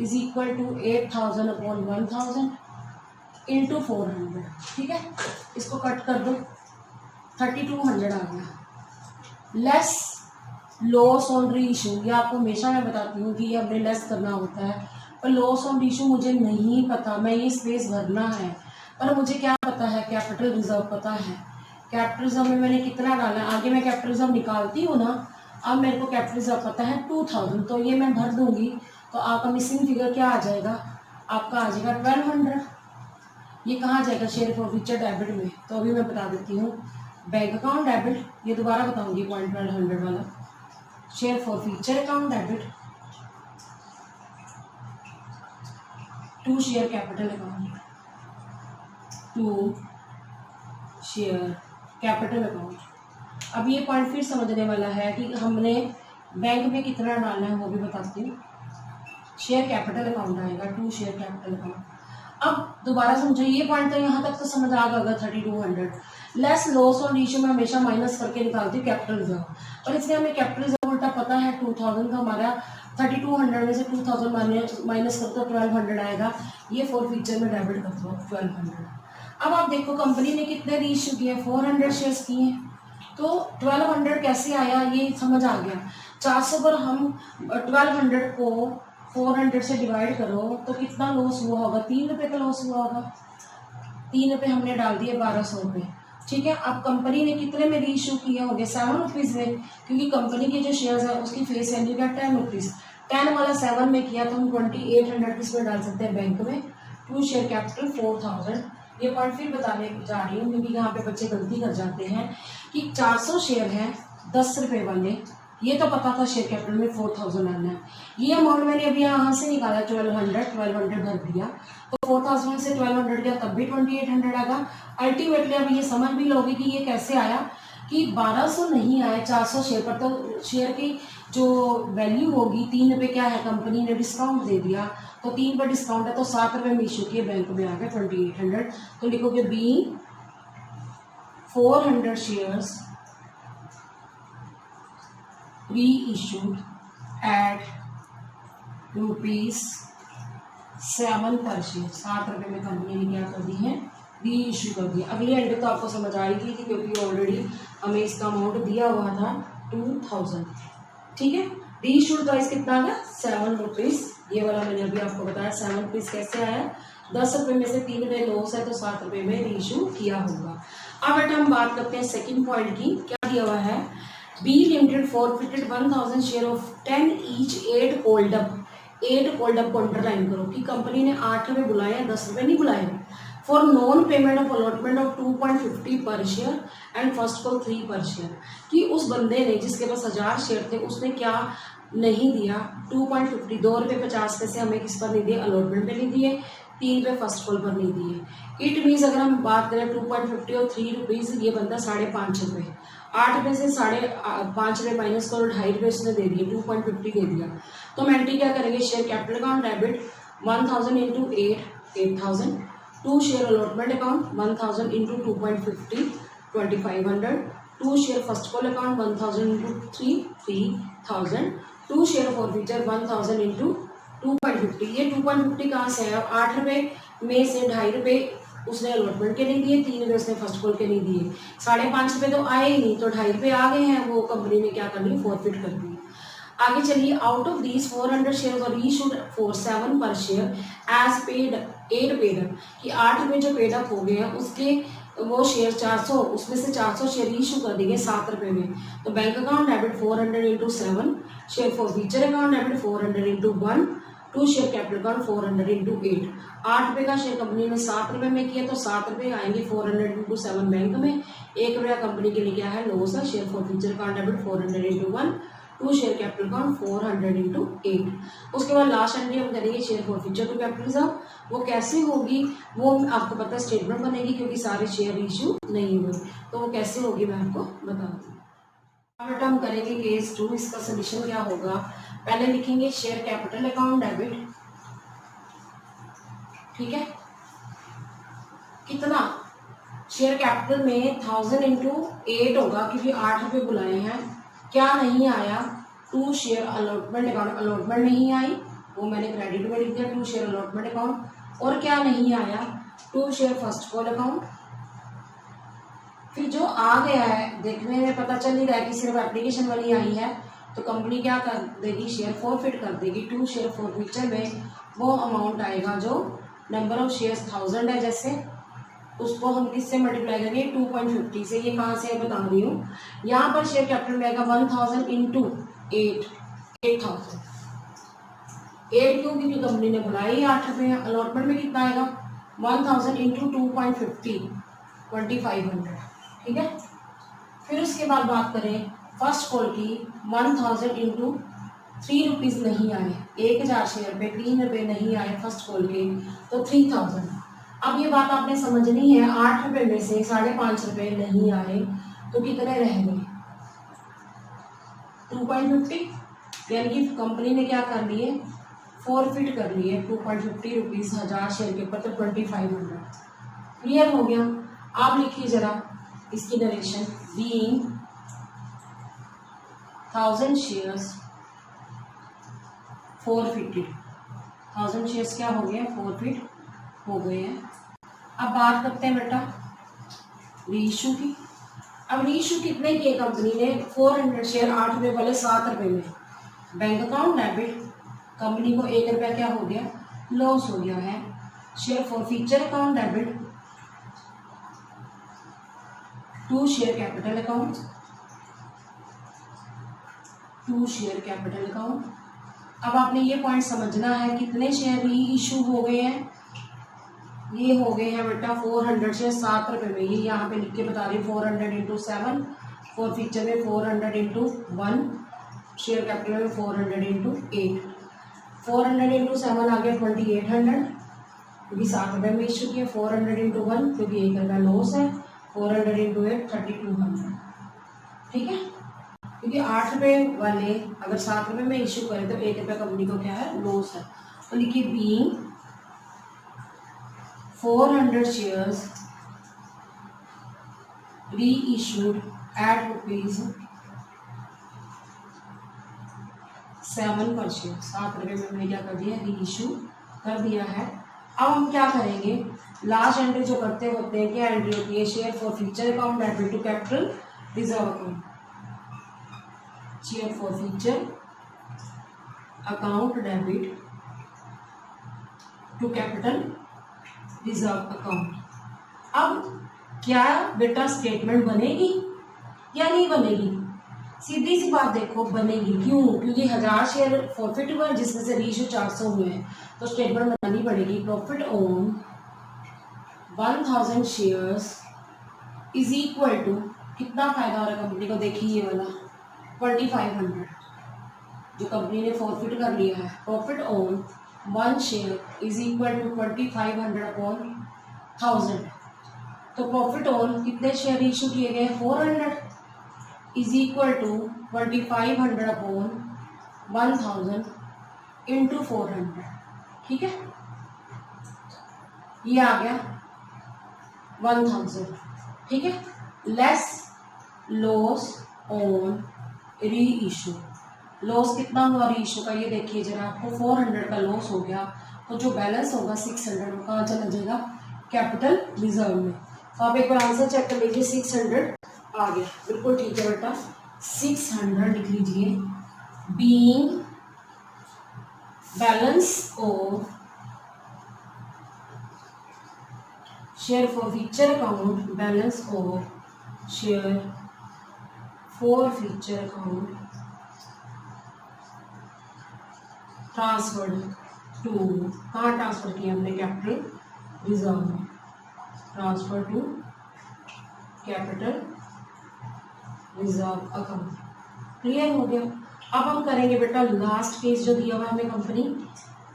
is equal to 8000 upon 1000 into 400, ठीक है। इसको कट कर दो, 3200 आ गया। लेस लॉस ऑन री इशू, ये आपको हमेशा मैं बताती हूँ कि ये हमने लेस करना होता है, पर लॉस ऑन री इशू मुझे नहीं पता, मैं ये स्पेस भरना है, पर मुझे क्या पता है, कैपिटल रिजर्व पता है। कैपिटल रिजर्व में मैंने कितना डाला है, आगे मैं कैपिटल रिजर्व निकालती हूँ ना, अब मेरे को कैपिटल रिजर्व पता है 2000, तो ये मैं भर दूंगी। तो आपका मिसिंग फिगर क्या आ जाएगा, आपका आ जाएगा 1200। ये कहाँ जाएगा, शेयर फॉर फ्यूचर डेबिट में। तो अभी मैं बता देती हूँ, बैंक अकाउंट डेबिट, ये दोबारा बताऊंगी पॉइंट 1200 वाला, share forfeiture account debit to share capital account, to share capital account. अब ये पॉइंट फिर समझने वाला है कि हमने बैंक में कितना डालना है वो भी बताती हूँ। शेयर कैपिटल अकाउंट आएगा, टू शेयर कैपिटल अकाउंट। अब दोबारा समझो, ये पॉइंट तो यहाँ तक तो समझ आ गया होगा 3200। लेस लॉस और रेशियो में हमेशा माइनस करके निकालती हूँ कैपिटल रिजर्व, और इसलिए हमें कैपिटल रिजर्व उल्टा पता है 2000 का हमारा 3200 में से 2000 माइनस कर दो 1200 आएगा। ये फोर फीचर में डेबिट कर दो 1200। अब आप देखो कंपनी ने कितने री इशू किए, 400 शेयर्स किए, तो 1200 कैसे आया ये समझ आ गया। 400 पर हम 1200 को 400 से डिवाइड करो तो कितना लॉस हुआ होगा, 3 रुपये का लॉस हुआ होगा। 3 रुपये हमने डाल दिए 1200 रुपये, ठीक है। अब कंपनी ने कितने में री इशू किए होंगे, 7 रुपीज़ में, क्योंकि कंपनी के जो शेयर्स है उसकी फेस वैल्यू क्या 10 रुपीज़। 10 वाला 7 में किया तो हम 2800 किस में डाल सकते हैं, बैंक में। 2 शेयर कैपिटल 4000। ये पॉइंट फिर बताने जा रही हूँ क्योंकि यहाँ पे बच्चे गलती कर जाते हैं कि 400 शेयर हैं 10 रुपये वाले, ये तो पता था शेयर कैपिटल में 4000 आना है। ये अमाउंट मैंने अभी यहाँ से निकाला 1200 भर दिया, तो 4000 से 1200 गया तब भी 2800 आएगा। अल्टीमेटली अब ये समझ भी लोगे कि ये कैसे आया कि 1200 नहीं आया 400 शेयर पर, तो शेयर की जो वैल्यू होगी 3 रुपये क्या है, कंपनी ने डिस्काउंट दे दिया, तो 3 पर डिस्काउंट है तो 7 रुपये में इशू किए, बैंक में आ गया 2800। तो लिखोगे B 400 shares री-issued at ₹7 per share. 7 रुपये में कंपनी ने क्या कर दी है, री इशू कर दिया। अगली एंट्री तो आपको समझ आ रही थी क्योंकि ऑलरेडी हमें इसका अमाउंट दिया हुआ था 2000, ठीक है। री इशूड प्राइस कितना आ गया 7 रुपीज़, ये वाला मैंने अभी आपको बताया 7 रुपीज़ कैसे आया। 10 रुपये में से 3 रुपये लॉस है तो 7 रुपये में री इशू किया होगा। अब बेटा हम बात करते हैं सेकेंड पॉइंट की, क्या दिया हुआ है, B limited forfeited 1000 share of 10 each 8 hold up को अंडरलाइन करो कि कंपनी ने 8 रुपये बुलाए हैं, 10 रुपये नहीं बुलाए। For non payment of allotment of 2.50 पर शेयर एंड फर्स्ट कॉल 3 पर शेयर, कि उस बंदे ने जिसके पास 1000 शेयर थे उसने क्या नहीं दिया, 2.50 2 रुपये 50 पैसे हमें किस पर नहीं दिए, अलॉटमेंट पे नहीं दिए, 3 रुपये फर्स्ट कॉल पर नहीं दिए। इट मीन्स अगर हम बात करें 2.50 और 3 रुपीज़, ये बनता 5.5 रुपये। 8 रुपये से 5.5 रुपये माइनस करो, 2.5 रुपये उसने दे दिए, 2.50 दे दिया। तो हम एंट्री क्या करेंगे, share capital account debit 1000 into 8000, 2 share allotment account 1000 into 2.50 2500, 2 share first call account 1000 into 3000, 2 share forfeiture 1000 into 2.50। ये 2.50 कहाँ से है, 8 रुपये में से 2.5 रुपये उसने अलॉटमेंट के नहीं दिए, 3 रुपये उसने फर्स्ट कॉल के नहीं दिए, 5.5 रुपये तो आए ही नहीं, तो 2.5 रुपये आ गए हैं, वो कंपनी ने क्या कर ली, फॉरफिट कर दी। आगे चलिए, आउट ऑफ दीज 400 शेयर और reissued for 7 per share as paid 8 paid up, कि 8 रुपये जो पेड अप हो गए हैं उसके वो शेयर 400, उसमें से 400 शेयर रीइशू कर देंगे 7 रुपये में। तो bank account debit 400 into 7, share forfeiture account debit 400 into 1, 2 share capital account 400 into 8। 8 रुपये का शेयर कंपनी ने 7 रुपये में किया तो 7 रुपये आएंगे 400 इंटू 7 बैंक में। 1 रुपया कंपनी के लिए क्या है, लॉस है। Share forfeiture account debit 400 into 1, 2 share capital account 400 into 8। उसके बाद लास्ट एंट्री हम करेंगे share forfeiture to capital reserve. वो कैसे होगी वो आपको पता है, स्टेटमेंट बनेगी क्योंकि सारे शेयर इशू नहीं हुए, तो वो कैसे होगी मैं आपको बता दूँ। अब बेटा हम करेंगे केस 2, इसका सोल्यूशन क्या होगा। पहले लिखेंगे शेयर कैपिटल अकाउंट डेबिट, ठीक है, कितना शेयर कैपिटल में 1000 इंटू 8 होगा क्योंकि 8 रुपये बुलाए हैं। क्या नहीं आया, 2 शेयर अलॉटमेंट अकाउंट, अलॉटमेंट नहीं आई, वो मैंने क्रेडिट में लिख दिया 2 शेयर अलॉटमेंट अकाउंट। और क्या नहीं आया, 2 शेयर फर्स्ट कॉल अकाउंट। फिर जो आ गया है देखने में पता चल नहीं रहा है कि सिर्फ एप्लीकेशन वाली आई है, तो कंपनी क्या कर देगी, शेयर फॉरफिट कर देगी। 2 शेयर फॉरफिचर में वो अमाउंट आएगा जो नंबर ऑफ शेयर्स 1000 है, जैसे उसको हम किससे मल्टीप्लाई करेंगे, 2.50 से। ये कहाँ से बता रही हूँ, यहाँ पर शेयर कैपिटल में आएगा 1000 इंटू 8, 8000। 8 क्यों, क्योंकि कंपनी ने बुलाई 8 रुपये। अलॉटमेंट में कितना आएगा, 1000 इंटू 2.50 2500, ठीक है। फिर उसके बाद बात करें फर्स्ट कॉल की, 1000 इंटू 3 रुपीज़ नहीं आए, 1000 शेयर पे 3 रुपये नहीं आए फर्स्ट कॉल के, तो 3000। अब ये बात आपने समझनी है, 8 रुपये में से 5.5 रुपये नहीं आए तो कितने रह गए, 2.50, यानी कि कंपनी ने क्या कर लिए, फॉरफिट कर लिए 2.50 रुपीज़ 1000 शेयर के ऊपर, तो 2500। क्लियर हो गया। आप लिखिए जरा इसकी narration. Being 1000 shares forfeited, 1000 shares क्या हो गए, फॉरफिट हो गए हैं। अब बात करते हैं बेटा रीइशू की। अब रीइशू कितने किए कंपनी ने, 400 शेयर 8 रुपये वाले 7 रुपये में। बैंक अकाउंट डेबिट, कंपनी को 1 रुपया क्या हो गया, लॉस हो गया है। Share forfeiture account debit to share capital account, to share capital account. अब आपने ये पॉइंट समझना है कितने शेयर री इशू हो गए हैं। ये हो गए हैं बेटा 400 शेयर 7 रुपये में। ये यहाँ पे लिख के बता रही हूँ 400 इंटू 7, फॉर फ्यूचर में 400 इंटू 1, शेयर कैपिटल में 400 इंटू 8। 400 इंटू 7 आ गया 2800, क्योंकि 7 रुपये में इशू किया। 400 इंटू 1 क्योंकि 1 रुपया लॉस है। 400 इंटू 8 3200। ठीक है, क्योंकि 8 रुपये वाले अगर 7 रुपये में इशू करें तो 1 रुपया कंपनी को क्या है, लॉस है। तो लिखिए being 400 shares reissued at rupees 7 per share, 7 रुपये में हमने क्या कर दिया, री इशू कर दिया है। अब हम क्या करेंगे, लास्ट एंट्री जो करते होते हैं, क्या एंट्री होती है, share forfeiture account debit to capital reserve account, share forfeiture account debit to capital reserve account. अब क्या बेटा स्टेटमेंट बनेगी या नहीं बनेगी, सीधी सी बात देखो बनेगी। क्यों, क्योंकि 1000 शेयर फॉरफिट हुआ जिसमें से रीइशू 400 हुए हैं, तो स्टेटमेंट बनानी पड़ेगी। Profit on 1000 shares is equal to, कितना फायदा हो रहा है कंपनी को, देखिए ये वाला 2500 जो कंपनी ने फॉरफिट कर लिया है। Profit on 1 share is equal to 2500 upon 1000। तो प्रॉफिट ऑन कितने शेयर इशू किए गए, 400 is equal to 2500 upon 1000 into 400। ठीक है, ये आ गया 1000। ठीक है, less loss on reissue. Loss कितना हुआ री इशू का, ये देखिए जरा, आपको 400 का लॉस हो गया, तो जो बैलेंस होगा 600 वो कहाँ चला जाएगा, कैपिटल रिजर्व में। तो आप एक बार आंसर चेक कर लीजिए, 600 आ गया, बिल्कुल ठीक है बेटा, 600 लिख लीजिए। Being balance of share forfeiture account, balance of share forfeiture account transferred to, कहाँ ट्रांसफर किया हमने, कैपिटल रिजर्व में। Transfer to capital reserve account. Clear हो गया। अब हम करेंगे बेटा लास्ट केस जो दिया हुआ है हमें कंपनी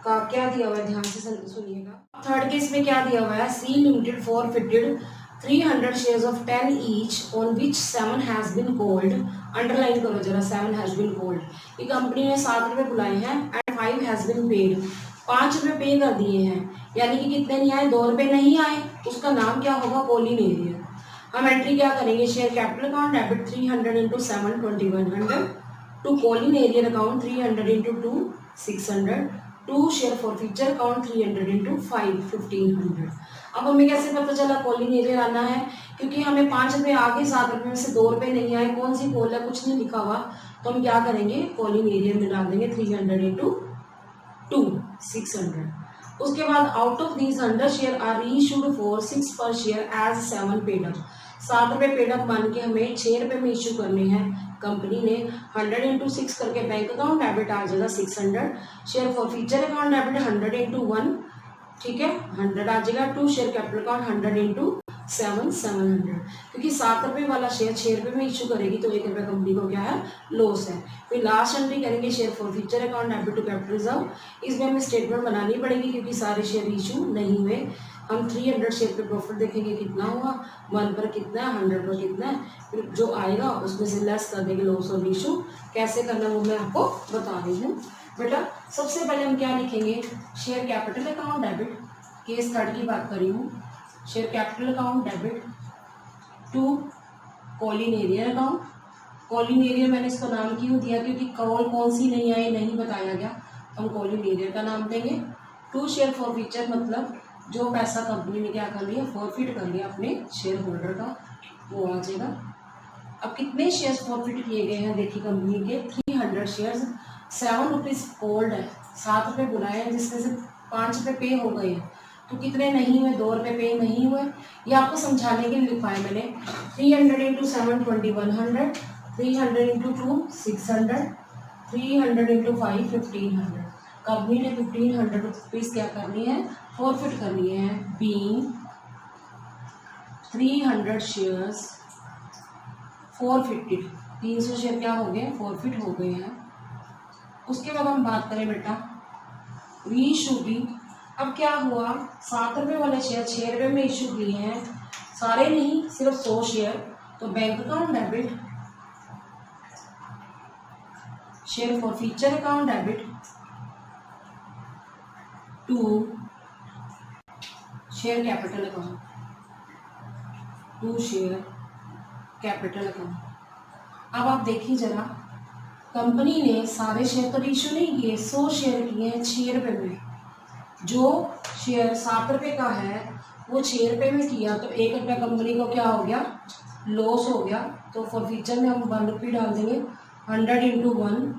का, क्या दिया हुआ है ध्यान से सुनिएगा। थर्ड केस में क्या दिया हुआ है, C limited forfeited 300 shares of 10 each on which 7 has been called. Underline करो जरा, 7 हैज बीन कॉल्ड। ये कंपनी ने 7 रुपये बुलाए हैं एंड 5 हैज बीन पेड, 5 रुपये पे कर दिए हैं, यानी कि कितने नहीं आए, 2 रुपये नहीं आए, उसका नाम क्या होगा, कॉलिन एरियर। हम एंट्री क्या करेंगे, share capital account debit 300 into 7 2100 to calls in arrear account 300 into 2 600 to share forfeiture account 300 into 5 1500। अब हमें कैसे पता चला कॉलिन एरियर आना है, क्योंकि हमें 5 रुपये आगे 7 रुपये में से 2 रुपये नहीं आए, कौन सी कॉल है, कुछ नहीं लिखा हुआ, तो हम क्या करेंगे, कॉलिन एरियर में डाल देंगे 300 इंटू 2 600। उसके बाद out of these 100 share are reissued for 6 per share as 7 paid up. 7 रुपये पेड अप मान के हमें 6 रुपये में इश्यू करने हैं कंपनी ने। 100 इंटू 6 करके बैंक अकाउंट डेबिट आ जाएगा 600, share forfeiture account debit 100 into 1, ठीक है 100 आ जाएगा, to share capital account 100 into 7 700। क्योंकि 7 रुपये वाला शेयर 6 रुपये में इशू करेगी तो 1 रुपये कंपनी को क्या है, लॉस है। फिर लास्ट एंट्री करेंगे share forfeiture account debit to capital reserve. इसमें हमें स्टेटमेंट बनानी पड़ेगी क्योंकि सारे शेयर इशू नहीं हुए। हम 300 शेयर पे प्रॉफिट देखेंगे कितना हुआ, 1 पर कितना है, 100 पर कितना है, फिर जो आएगा उसमें से लेस कर देंगे लॉस और इशू। कैसे करना वो मैं आपको बता रही हूँ। बेटा सबसे पहले हम क्या लिखेंगे, share capital account debit, case third की बात कर रही हूँ, share capital account debit to calls in arrear account. Calls in arrear मैंने इसको नाम क्यों दिया, क्योंकि कौन सी नहीं आई नहीं बताया गया, तो हम कॉलिनेरियर का नाम देंगे। टू शेयर फॉरफीचर मतलब जो पैसा कंपनी ने क्या कर लिया, फॉरफिट कर लिया अपने शेयर होल्डर का, वो आ जाएगा। अब कितने शेयर्स फॉरफिट किए गए हैं देखिए कंपनी के, 300 शेयर्स, 7 रुपीज़ होल्ड है, 7 रुपये बुलाए हैं, जिसमें से 5 रुपये पे हो गए हैं, तो कितने नहीं हुए, 2 रुपये पे नहीं हुए। ये आपको समझाने के लिए लिखा है मैंने। 300 इंटू 7 2100, 300 इंटू 2 600, 300 इंटू 5 1500। कंपनी ने 1500 रुपीज़ क्या करनी है, फॉरफिट करनी है। बीइंग 300 शेयर्स फॉरफिटेड, 300 शेयर क्या हो गए, फॉरफिट हो गए हैं। उसके बाद हम बात करें बेटा रीइशू की। अब क्या हुआ, 7 रुपये वाले शेयर 6 रुपये में इशू किए हैं, सारे नहीं सिर्फ 100 शेयर, तो bank account debit, share forfeiture account debit to share capital account, to share capital account. अब आप देखिए जरा, कंपनी ने सारे शेयर तो इशू नहीं किए, 100 शेयर किए हैं 6 रुपये में। जो शेयर 7 रुपये का है वो 6 रुपये में किया, तो 1 रुपया कंपनी को क्या हो गया, लॉस हो गया। तो फॉरफीचर में हम 1 रुपये डाल देंगे, 100 इंटू 1,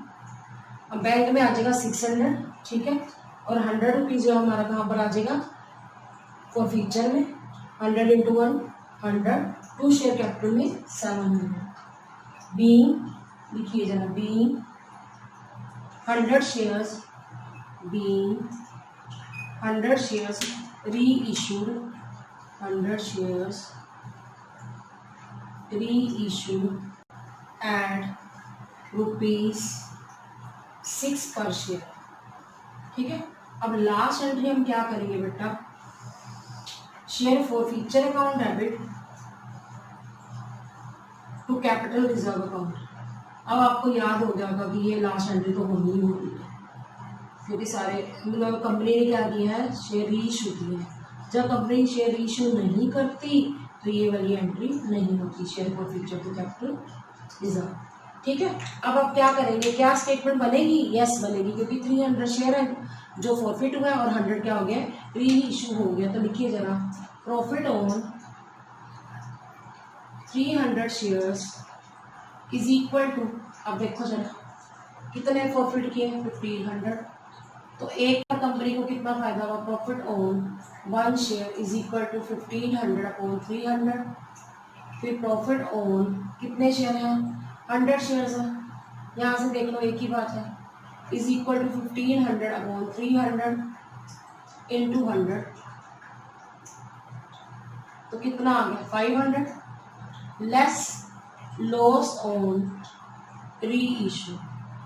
अब बैंक में आ जाएगा 600, ठीक है। और 100 रुपीज़ जो हमारा कहाँ पर आ जाएगा, फॉरफीचर में, 100 इंटू 1 100, टू शेयर कैपिटल में 700। बीइंग लिखिए जरा, बीइंग 100 शेयर्स, बीइंग 100 शेयर्स री इशूड, 100 शेयर्स री इशूड एट ₹6 पर शेयर, ठीक है। अब लास्ट एंट्री हम क्या करेंगे बेटा, share forfeiture account debit to capital reserve account. अब आपको याद हो गया होगा कि ये लास्ट एंट्री तो होनी ही होनी है, क्योंकि सारे मतलब कंपनी ने क्या किया है, शेयर रीइशू किए हैं। जब कंपनी शेयर रीइशू नहीं करती तो ये वाली एंट्री नहीं होती, share forfeiture to capital reserve, ठीक है। अब आप क्या करेंगे, क्या स्टेटमेंट बनेगी, यस बनेगी, क्योंकि 300 शेयर है जो फॉरफिट हुआ है और 100 क्या हो गया, री इशू हो गया। तो लिखिए जरा, profit on 300 shares is equal to, अब देखो जरा कितने फॉरफिट किए, 1500, तो एक पर कंपनी को कितना फायदा हुआ, profit on 1 share is equal to 1500 upon 300। फिर प्रॉफिट ऑन कितने शेयर हैं, 100 शेयर्स हैं, यहाँ से देख लो एक ही बात है, is equal to 1500 upon 300 into 100, तो कितना आ गया 500, less loss on reissue,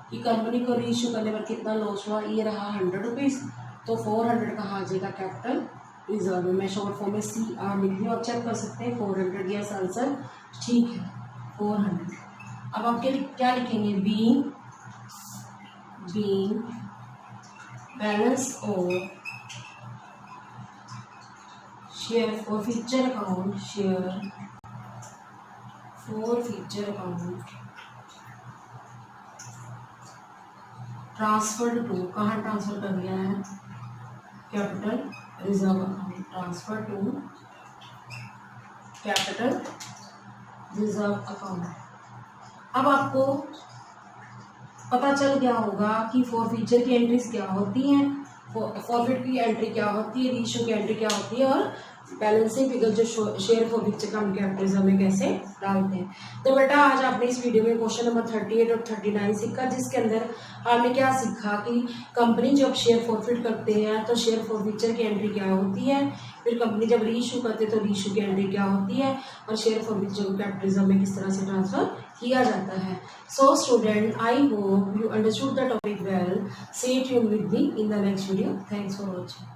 कि कंपनी को री इशू करने पर कितना लॉस हुआ, ये रहा 100 रुपीज़, तो 400 कहाँ आ जाएगा कैपिटल रिजर्व में। मैं शॉर्ट फॉर्म में CR लिख रही हूँ, आप चेक कर सकते हैं 400, यस आंसर ठीक है 400। अब आप क्या लिखेंगे, being balance of share forfeiture account, share forfeiture account transfer to, कहाँ ट्रांसफर कर दिया है, capital reserve account, transfer to capital reserve account. अब आपको पता चल गया होगा कि फॉरफीचर की एंट्रीज क्या होती हैं, फॉरफिट की एंट्री क्या होती है, रीइशू की एंट्री क्या होती है, और बैलेंसिंग फिगर जो share forfeiture account capital reserve में कैसे डालते हैं। तो बेटा आज आपने इस वीडियो में क्वेश्चन नंबर 38 और 39 सीखा, जिसके अंदर आपने क्या सीखा कि कंपनी जब शेयर फॉरफिट करते हैं तो शेयर फॉरफिचर की एंट्री क्या होती है, फिर कंपनी जब रीइशू करते हैं तो रीइशू की एंट्री क्या होती है, और शेयर फॉरफिचर को कैपिटल रिजर्व में किस तरह से ट्रांसफर किया जाता है। So student, I hope you understood the topic well. Stay tuned with me in the next video. Thanks for watching.